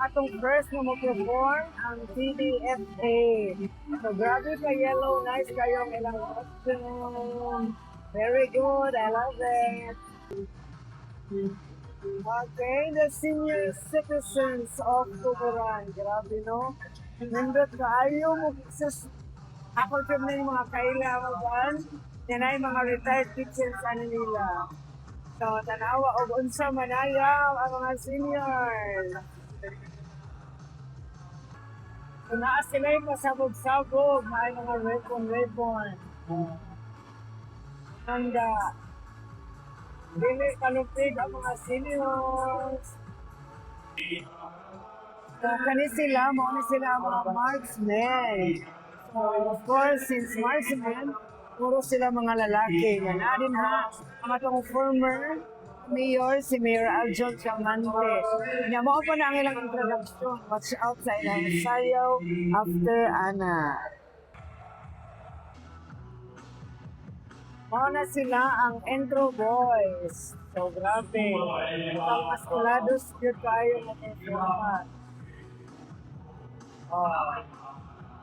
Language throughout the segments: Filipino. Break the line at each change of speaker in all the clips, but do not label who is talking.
atong first na mo-perform ang CDFA. So, grabe ka yellow. Nice kayong ilang costume. Very good. I love it. Okay, the senior citizens of Tuburan. Grabe, no? Nindot ka. Ayaw mo. Ako na yung mga kailangan. Yan ay mga retired teachers ano nila. So, tanawa o unsa manayaw ang mga seniors. So, naa sila yung pasabog-sabog, may mga ribbon. Handa. Dili kalupig ang mga seniors. So, kani sila, mga sila ang mga marksmen. So, of course, since marksmen, puro sila mga lalaki. Yan din ha, ang atong former mayor, si Mayor Aljon Chamante. Niya mo po na ang ilang introduction. Watch out sa ilang sayaw after Ana. Mga na sila ang intro boys. So, grabe. Ang maskulados yun tayo na performance. Oh.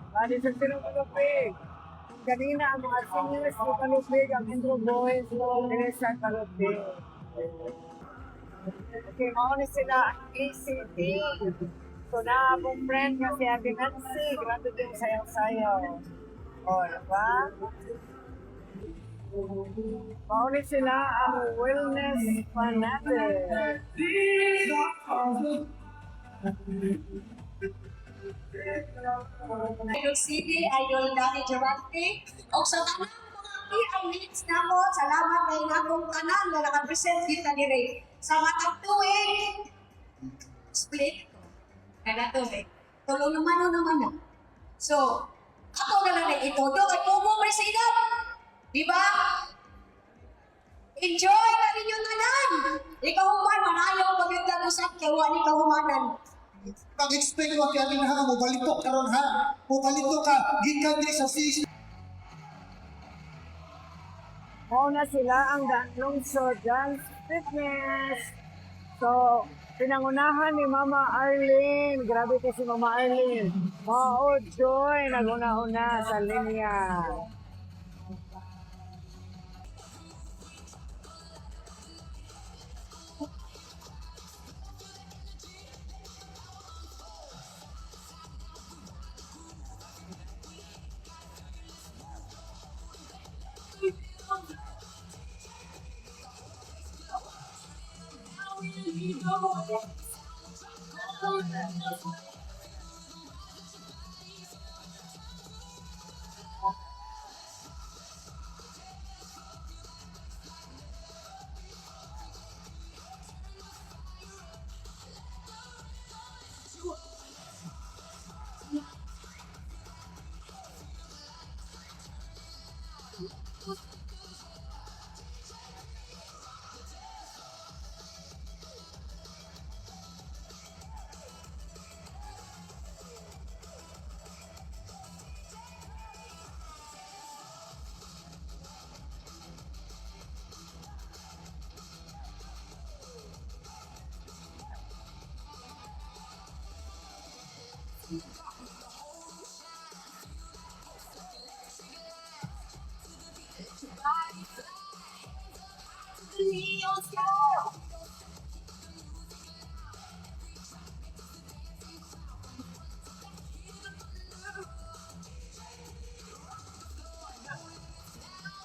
Bali sa sinong kanina ang mga seniors sa Kalupig, ang intro boys, nila sa Kalupig. Okay, mauna sila ang ACT. So, na akong friend nga si Ate Nancy, grabe din sayaw-sayaw. O, diba? Mauna sila ang wellness fanatic.
Idol City, Idol Danny Durante, o sa tanang mga i-leads na mo, salamat kay nakong kanan na nakapresent kita dire. Sa matang tuwing, split, kaya tuwing, tulong naman na. So, ako na lang na ito, do, ay pumo president, di ba? Enjoy na ninyong tanan! Ikaw man, manayaw pag-ibig usap, kaya wani ka humanan.
Pag-explain mo kaya ha, mabalitok ka ron ha. Mabalitok ka, gikan din sa season.
Mauna sila ang Lungsod Dance Fitness. So, pinangunahan ni Mama Arlene. Grabe kasi Mama Arlene. Oh, Joy, naguna-una sa linya.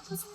Just